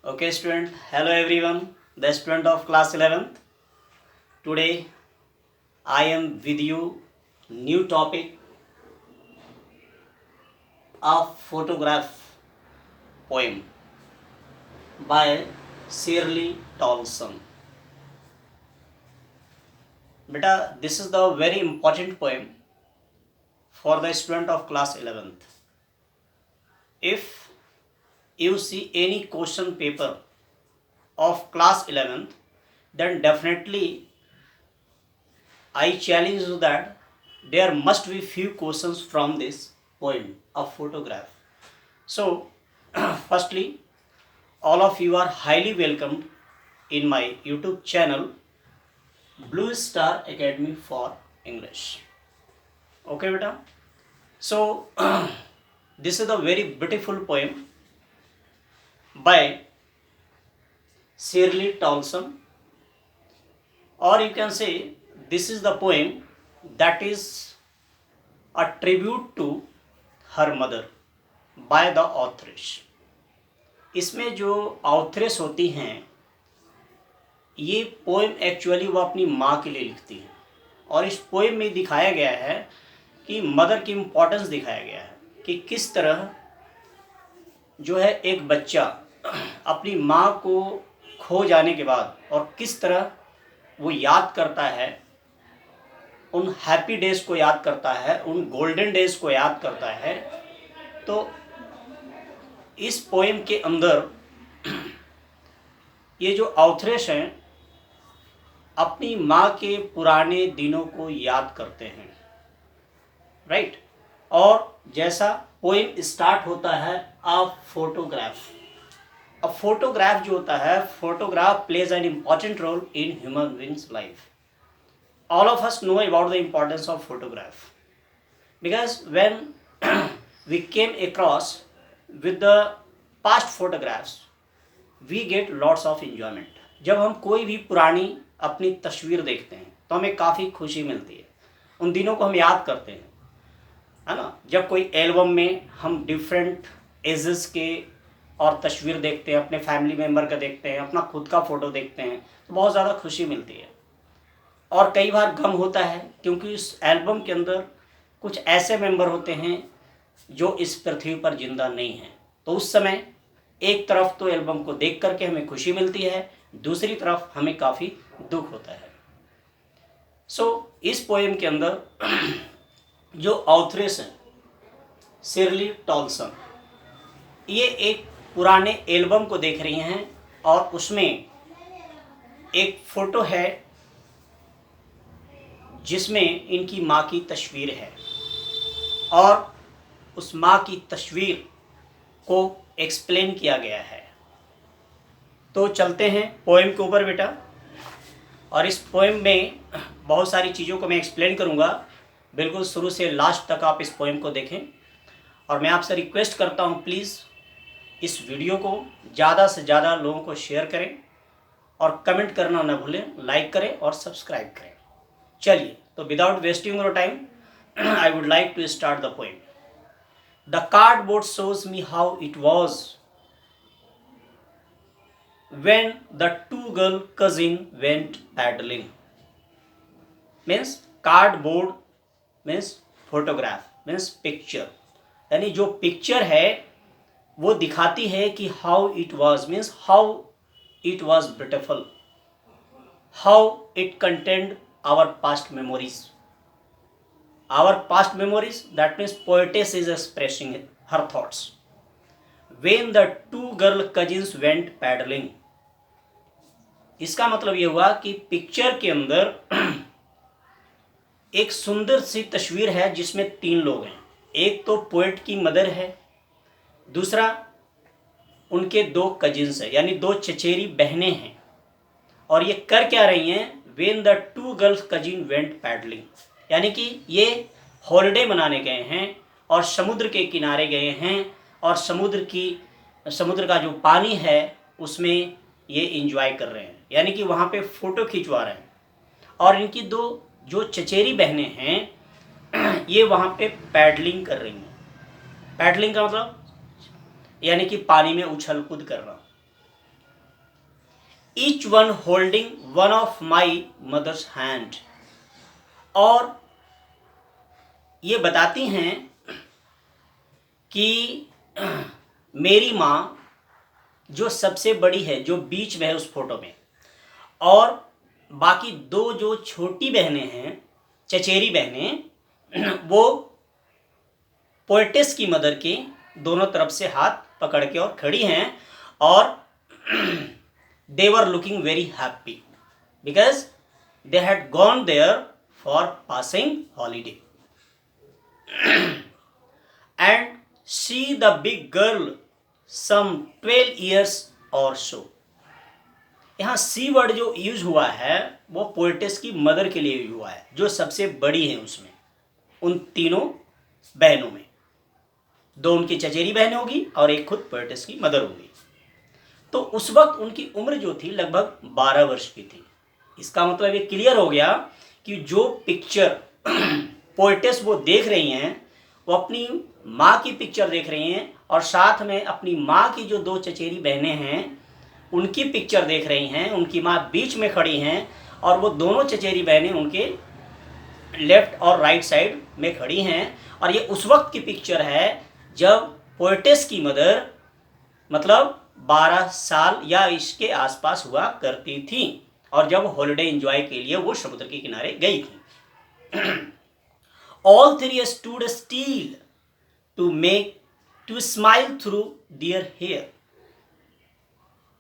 Okay, student. Hello, everyone. The student of class 11th. Today, I am with you. New topic: a photograph poem by Shirley Tolson. Beta, this is the very important poem for the student of class 11th. If you see any question paper of class 11th, then definitely I challenge you that there must be few questions from this poem, a photograph. So, firstly, all of you are highly welcomed in my YouTube channel, Blue Star Academy for English. Okay, beta. So, this is a very beautiful poem by Shirley Tolson, or you can say this is the poem that is a tribute to her mother by the authoress. इसमें जो authoress होती हैं ये poem actually वो अपनी माँ के लिए लिखती हैं और इस पोएम में दिखाया गया है कि मदर की इम्पोर्टेंस दिखाया गया है कि किस तरह जो है एक बच्चा अपनी माँ को खो जाने के बाद और किस तरह वो याद करता है, उन हैप्पी डेज को याद करता है, उन गोल्डन डेज को याद करता है। तो इस पोएम के अंदर ये जो ऑथरेस हैं अपनी माँ के पुराने दिनों को याद करते हैं, राइट। और जैसा पोएम स्टार्ट होता है अ फोटोग्राफ जो होता है, photograph plays an important role in human beings life. All of us know about the importance of photograph because when we came across with the past photographs we get lots of enjoyment. जब हम कोई भी पुरानी अपनी तस्वीर देखते हैं तो हमें काफ़ी खुशी मिलती है, उन दिनों को हम याद करते हैं, है ना। जब कोई एल्बम में हम डिफरेंट एजेस के और तस्वीर देखते हैं, अपने फैमिली मेम्बर का देखते हैं, अपना खुद का फ़ोटो देखते हैं तो बहुत ज़्यादा खुशी मिलती है। और कई बार गम होता है क्योंकि इस एल्बम के अंदर कुछ ऐसे मेंबर होते हैं जो इस पृथ्वी पर जिंदा नहीं हैं। तो उस समय एक तरफ तो एल्बम को देख करके हमें खुशी मिलती है, दूसरी तरफ हमें काफ़ी दुख होता है। इस पोएम के अंदर जो ऑथरेस हैं शिरली टॉल्सन, ये एक पुराने एल्बम को देख रही हैं और उसमें एक फ़ोटो है जिसमें इनकी माँ की तस्वीर है और उस माँ की तस्वीर को एक्सप्लेन किया गया है। तो चलते हैं पोएम के ऊपर बेटा, और इस पोएम में बहुत सारी चीज़ों को मैं एक्सप्लेन करूँगा। बिल्कुल शुरू से लास्ट तक आप इस पोएम को देखें और मैं आपसे रिक्वेस्ट करता हूँ प्लीज़ इस वीडियो को ज़्यादा से ज़्यादा लोगों को शेयर करें और कमेंट करना न भूलें, लाइक करें और सब्सक्राइब करें। चलिए, तो without wasting your time I would like to start the poem. The cardboard shows me how it was when the two girl cousin went paddling. Means cardboard means photograph means picture, यानी जो picture है वो दिखाती है कि how it was means how it was beautiful, how it contained our past memories. Our past memories, that means poetess is expressing her thoughts. When the two girl cousins went paddling. इसका मतलब ये हुआ कि picture के अंदर एक सुंदर सी तस्वीर है जिसमें तीन लोग हैं। एक तो पोएट की मदर है, दूसरा उनके दो कजिन्स है यानी दो चचेरी बहनें हैं, और ये कर क्या रही हैं? When the two girls cousin went paddling, यानी कि ये हॉलिडे मनाने गए हैं और समुद्र के किनारे गए हैं और समुद्र का जो पानी है उसमें ये एंजॉय कर रहे हैं, यानी कि वहाँ पे फ़ोटो खिंचवा रहे हैं। और इनकी दो जो चचेरी बहनें हैं ये वहाँ पे पैडलिंग कर रही हैं। पैडलिंग का मतलब यानी कि पानी में उछल कूद करना। each one holding one of my mother's hand। और ये बताती हैं कि मेरी माँ जो सबसे बड़ी है, जो बीच में है उस फोटो में, और बाकी दो जो छोटी बहनें हैं, चचेरी बहनें, वो पोएटेस की मदर के दोनों तरफ से हाथ पकड़ के और खड़ी हैं, और they were looking very happy because they had gone there for passing holiday. And she the big girl some 12 years और सो। यहाँ सी वर्ड जो यूज हुआ है वो पोएटेस की मदर के लिए यूज हुआ है, जो सबसे बड़ी है उसमें, उन तीनों बहनों में। दो उनकी चचेरी बहनें होगी और एक खुद पोएटेस की मदर होगी। तो उस वक्त उनकी उम्र जो थी लगभग 12 वर्ष की थी। इसका मतलब ये क्लियर हो गया कि जो पिक्चर पोएटेस वो देख रही हैं, वो अपनी माँ की पिक्चर देख रही हैं, और साथ में अपनी माँ की जो दो चचेरी बहनें हैं उनकी पिक्चर देख रही हैं। उनकी माँ बीच में खड़ी हैं और वो दोनों चचेरी बहनें उनके लेफ्ट और राइट साइड में खड़ी हैं। और ये उस वक्त की पिक्चर है जब पोएटेस की मदर मतलब 12 साल या इसके आसपास हुआ करती थी, और जब हॉलिडे एंजॉय के लिए वो समुद्र के किनारे गई थी। All three stood still to smile through their hair।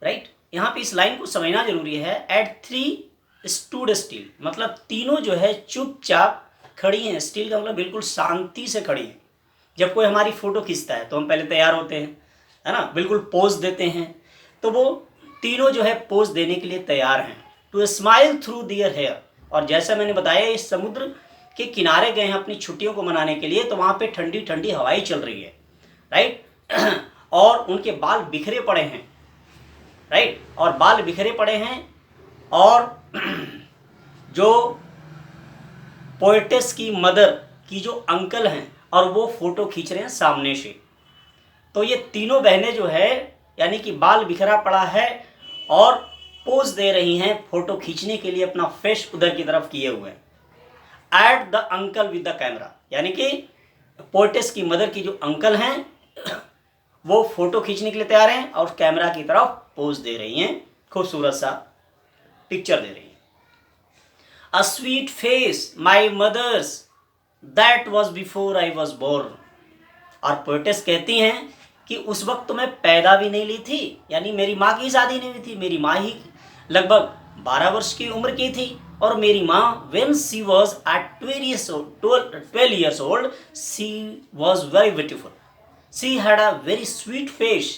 Right, यहाँ पे इस लाइन को समझना जरूरी है। एट 3 stood still मतलब तीनों जो है चुपचाप खड़ी हैं। स्टिल का मतलब बिल्कुल शांति से खड़ी हैं। जब कोई हमारी फोटो खींचता है तो हम पहले तैयार होते हैं, है ना, बिल्कुल पोज देते हैं। तो वो तीनों जो है पोज देने के लिए तैयार हैं। To smile through their hair. और जैसा मैंने बताया, इस समुद्र के किनारे गए हैं अपनी छुट्टियों को मनाने के लिए, तो वहाँ पे ठंडी ठंडी हवाएं चल रही है, राइट। और उनके बाल बिखरे पड़े हैं, राइट, और बाल बिखरे पड़े हैं। और जो पोएटेस की मदर की जो अंकल हैं और वो फोटो खींच रहे हैं सामने से। तो ये तीनों बहनें जो है यानी कि बाल बिखरा पड़ा है और पोज दे रही हैं फोटो खींचने के लिए, अपना फेस उधर की तरफ किए हुए हैं। At the uncle with the camera, यानी कि पोएटेस की मदर की जो अंकल हैं वो फोटो खींचने के लिए तैयार हैं और कैमरा की तरफ पोज दे रही हैं, खूबसूरत सा पिक्चर दे रही हैं। A sweet face my mother's that was before I was born. और पोएटेस कहती हैं कि उस वक्त तो मैं पैदा भी नहीं ली थी, यानी मेरी माँ की शादी नहीं हुई थी। मेरी माँ ही लगभग 12 वर्ष की उम्र की थी, और मेरी माँ when she was at 12 years old, she was very beautiful. She had a very sweet face,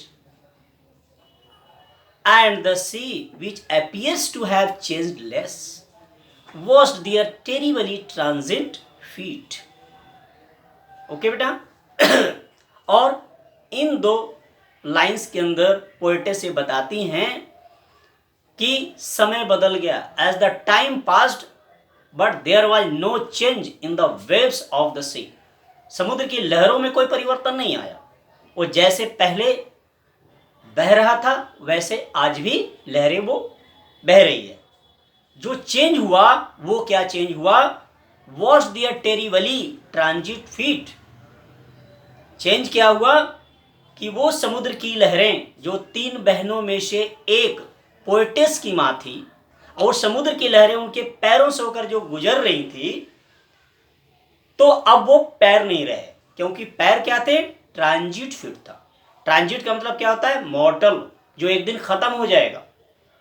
and the sea, which appears to have changed less, washed their terribly transient feet. Okay बेटा। और इन दो lines के अंदर poetess ये बताती हैं कि समय बदल गया, as the time passed but there was no change in the waves of the sea. समुद्र की लहरों में कोई परिवर्तन नहीं आया, वो जैसे पहले बह रहा था वैसे आज भी लहरें वो बह रही है। जो चेंज हुआ वो क्या चेंज हुआ? वॉश दियर टेरिबली ट्रांजिट फीट। चेंज क्या हुआ कि वो समुद्र की लहरें, जो 3 बहनों में से एक पोएटेस की माँ थी, और समुद्र की लहरें उनके पैरों से होकर जो गुजर रही थी, तो अब वो पैर नहीं रहे, क्योंकि पैर क्या थे? ट्रांजिट फीट था। ट्रांजिट का मतलब क्या होता है? मॉर्टल, जो एक दिन खत्म हो जाएगा,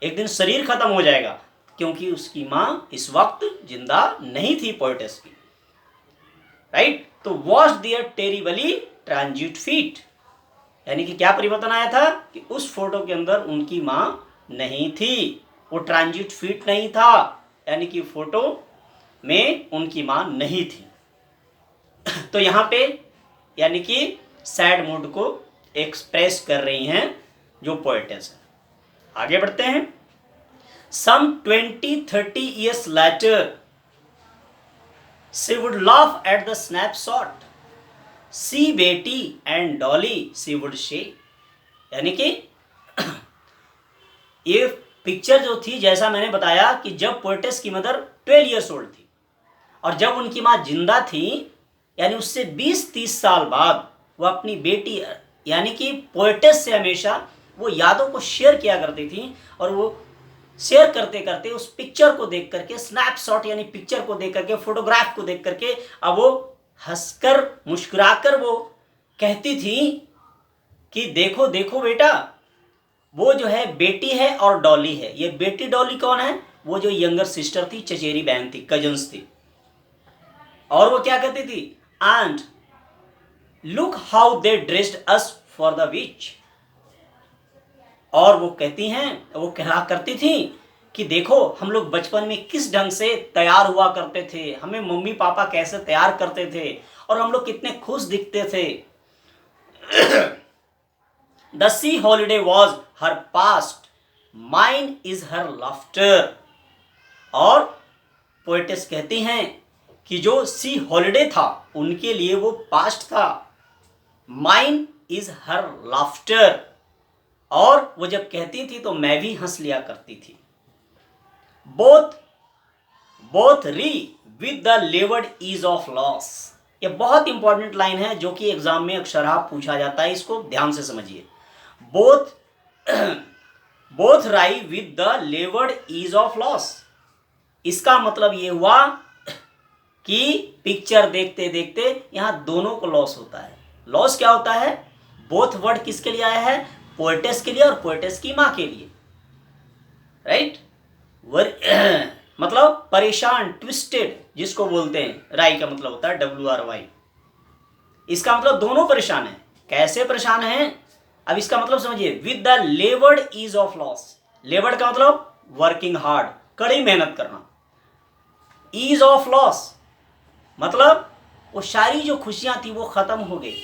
एक दिन शरीर खत्म हो जाएगा, क्योंकि उसकी माँ इस वक्त जिंदा नहीं थी पोएटेस की, राइट। तो वॉश दियर टेरिबली ट्रांजिट फीट, यानी कि क्या परिवर्तन आया था कि उस फोटो के अंदर उनकी माँ नहीं थी, वो ट्रांजिट फीट नहीं था, यानी कि फोटो में उनकी माँ नहीं थी। तो यहाँ पे यानी कि सैड मूड को एक्सप्रेस कर रही हैं जो पोएटेस है। आगे बढ़ते हैं। Some 20-30 years later, she would laugh at the snapshot. See Betty and Dolly, she would say. यानी कि ये पिक्चर जो थी, जैसा मैंने बताया कि जब पोएटेस की मदर 12 ईयर्स ओल्ड थी और जब उनकी माँ जिंदा थी, यानी उससे 20-30 साल बाद वो अपनी बेटी यानी कि पोएटेस से हमेशा वो यादों को शेयर किया करती थी। और वो शेयर करते करते उस पिक्चर को देख करके, स्नैपशॉट यानी पिक्चर को देख करके, फोटोग्राफ को देख करके, अब वो हंसकर मुस्कुराकर वो कहती थी कि देखो देखो बेटा, वो जो है बेटी है और डॉली है। ये बेटी डॉली कौन है? वो जो यंगर सिस्टर थी, चचेरी बहन थी, कजन्स थी। और वो क्या कहती थी? And look how they dressed us for the which. और वो कहती हैं, वो कहा करती थी कि देखो हम लोग बचपन में किस ढंग से तैयार हुआ करते थे, हमें मम्मी पापा कैसे तैयार करते थे और हम लोग कितने खुश दिखते थे। The C holiday was her past, mine is her laughter. और पोएटेस कहती हैं कि जो सी हॉलीडे था उनके लिए वो पास्ट था, माइन इज हर लाफ्टर। और वो जब कहती थी तो मैं भी हंस लिया करती थी। Both rife with the levered ease of loss. ये बहुत इंपॉर्टेंट लाइन है जो कि एग्जाम में अक्सर पूछा जाता है, इसको ध्यान से समझिए। Both rife with the levered ease of loss. इसका मतलब ये हुआ कि पिक्चर देखते देखते यहां दोनों को लॉस होता है। लॉस क्या होता है? बोथ वर्ड किसके लिए आया है? पोएटेस के लिए और पोएटेस की मां के लिए, राइट। मतलब परेशान, ट्विस्टेड जिसको बोलते हैं, राई का मतलब होता है WRY। इसका मतलब दोनों परेशान हैं। कैसे परेशान हैं? अब इसका मतलब समझिए, with the levered ease of loss. Laboured का मतलब वर्किंग हार्ड, कड़ी मेहनत करना। ईज ऑफ लॉस मतलब वो सारी जो खुशियां थी वो खत्म हो गई।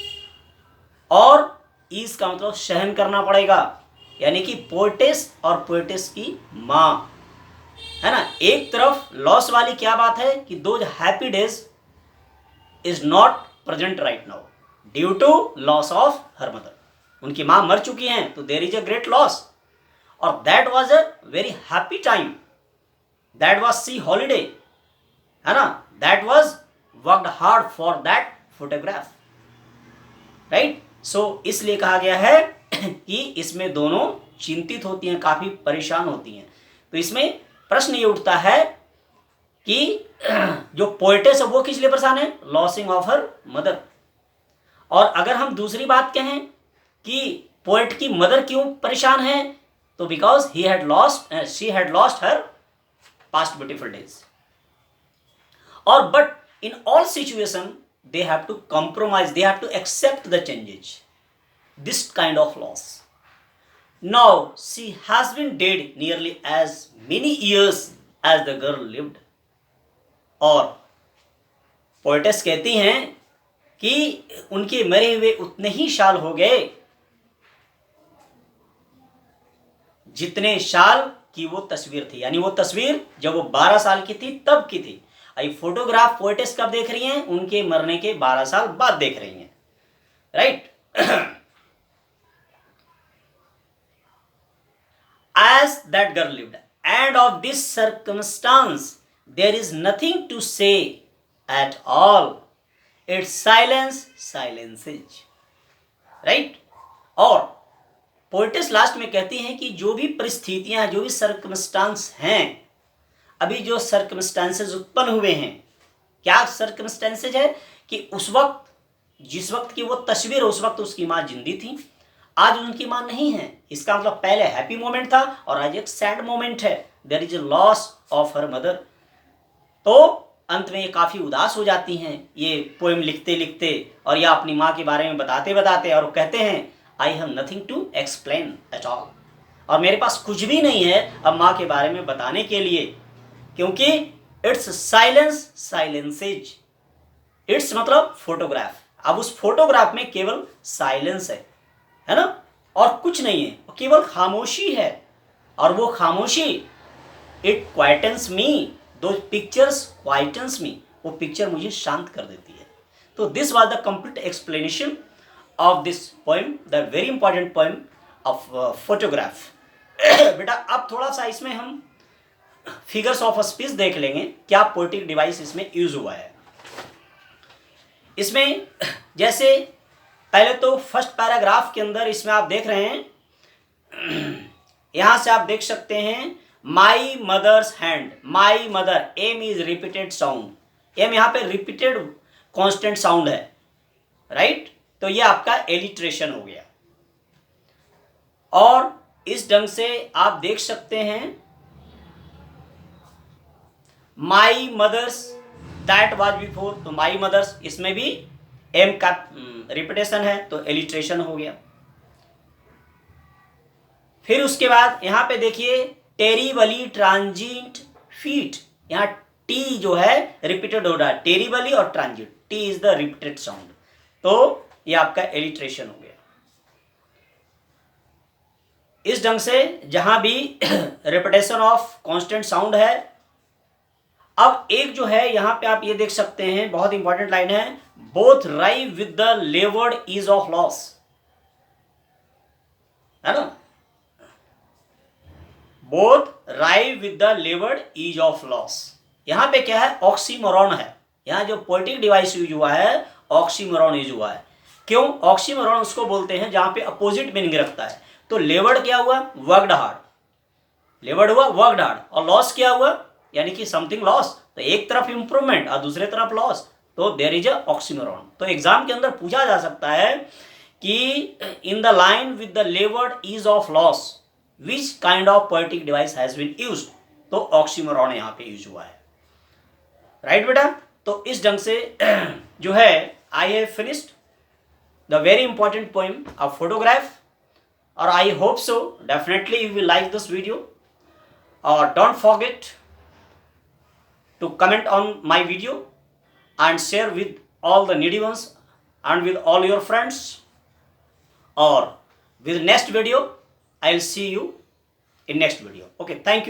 और ईज का मतलब सहन करना पड़ेगा, यानी कि पोएटेस और पोएटेस की मां, है ना। एक तरफ लॉस वाली क्या बात है कि those happy days is not present right now due to loss of her mother. उनकी मां मर चुकी हैं, तो there is a great loss. और that was a very happy time, that was sea holiday, है ना। That was worked hard for that photograph, right. So इसलिए कहा गया है कि इसमें दोनों चिंतित होती हैं, काफी परेशान होती हैं। तो इसमें प्रश्न ये उठता है कि जो पोएटेस है वो किस लिए परेशान है? Losing of her mother. और अगर हम दूसरी बात कहें कि पोएट की मदर क्यों परेशान है, तो because she had lost her past beautiful days. और but in all situation they have to compromise, they have to accept the changes, this kind of loss. Now she has been dead nearly as many years as the girl lived. और poetess कहती हैं कि उनके मरे हुए उतने ही साल हो गए जितने साल की वो तस्वीर थी। यानी वो तस्वीर जब वो 12 साल की थी तब की थी। आई फोटोग्राफ पोएटेस कब देख रही हैं? उनके मरने के 12 साल बाद देख रही हैं, right. As that girl lived, and of this circumstance there is nothing to say at all. Its silence silences, right? और पोएटेस लास्ट में कहती हैं कि जो भी परिस्थितियां हैं, जो भी सर्कमस्टांस हैं, अभी जो सर्कमस्टांसेस उत्पन्न हुए हैं, क्या सर्कमस्टांसेस है कि उस वक्त, जिस वक्त की वो तस्वीर, उस वक्त उसकी माँ जिंदी थी, आज उनकी माँ नहीं है। इसका मतलब पहले हैप्पी मोमेंट था और आज एक सैड मोमेंट है। There is a loss of her mother. तो अंत में ये काफ़ी उदास हो जाती हैं ये पोएम लिखते लिखते और या अपनी माँ के बारे में बताते बताते, और कहते हैं I have nothing to explain at all. और मेरे पास कुछ भी नहीं है अब माँ के बारे में बताने के लिए, क्योंकि इट्स साइलेंस साइलेंसेज। इट्स मतलब फोटोग्राफ। अब उस फोटोग्राफ में केवल साइलेंस है ना, और कुछ नहीं है, केवल खामोशी है। और वो खामोशी, इट क्वाइटन्स मी, दो पिक्चर्स क्वाइटन्स मी, वो पिक्चर मुझे शांत कर देती है। तो this was the complete explanation of this poem, the very important poem of photograph. बेटा अब थोड़ा सा इसमें हम फिगर्स ऑफ स्पीच देख लेंगे, क्या पोएटिक डिवाइस इसमें यूज हुआ है। इसमें जैसे पहले तो फर्स्ट पैराग्राफ के अंदर इसमें आप देख रहे हैं, यहां से आप देख सकते हैं my mother's hand, my mother, M is repeated sound, M यहां पे रिपीटेड कांस्टेंट साउंड है, राइट। तो ये आपका एलिट्रेशन हो गया। और इस ढंग से आप देख सकते हैं my mother's that was before, तो माई मदर्स इसमें भी एम का रिपीटेशन है तो एलिट्रेशन हो गया। फिर उसके बाद यहां पे देखिए टेरिबली ट्रांजिट फीट, यहां टी जो है रिपीटेड हो रहा है, टेरिबली और transit, T is the repeated sound, तो ये आपका एलिट्रेशन हो गया। इस ढंग से जहां भी रिपीटेशन ऑफ कांस्टेंट साउंड है। अब एक जो है यहां पे आप ये देख सकते हैं, बहुत इंपॉर्टेंट लाइन है, both rife with the levered ease of loss, है ना, both rife with the levered ease of loss. यहां पे क्या है, ऑक्सीमोरॉन है, यहां जो पोएटिक डिवाइस यूज हुआ है ऑक्सीमोरॉन यूज हुआ है। क्यों ऑक्सीमोरॉन उसको बोलते हैं जहां पे अपोजिट मीनिंग रखता है। तो लेवर्ड क्या हुआ, वर्कड हार्ड, लेवर्ड हुआ वर्कड हार्ड, और लॉस क्या हुआ, यानी कि समथिंग लॉस, तो एक तरफ इंप्रूवमेंट और दूसरे तरफ लॉस, तो देयर इज अ ऑक्सीमोरॉन। तो एग्जाम के अंदर पूछा जा सकता है कि in the line with the levered ease of loss which kind of poetic device has been used, तो ऑक्सीमोरॉन यहाँ पे यूज हुआ है, राइट बेटा। तो इस ढंग से जो है I have finished the very important poem of photograph, और I hope so definitely you will like this video, or don't forget to comment on my video and share with all the needy ones and with all your friends, or with next video I'll see you in next video. Okay, thank you.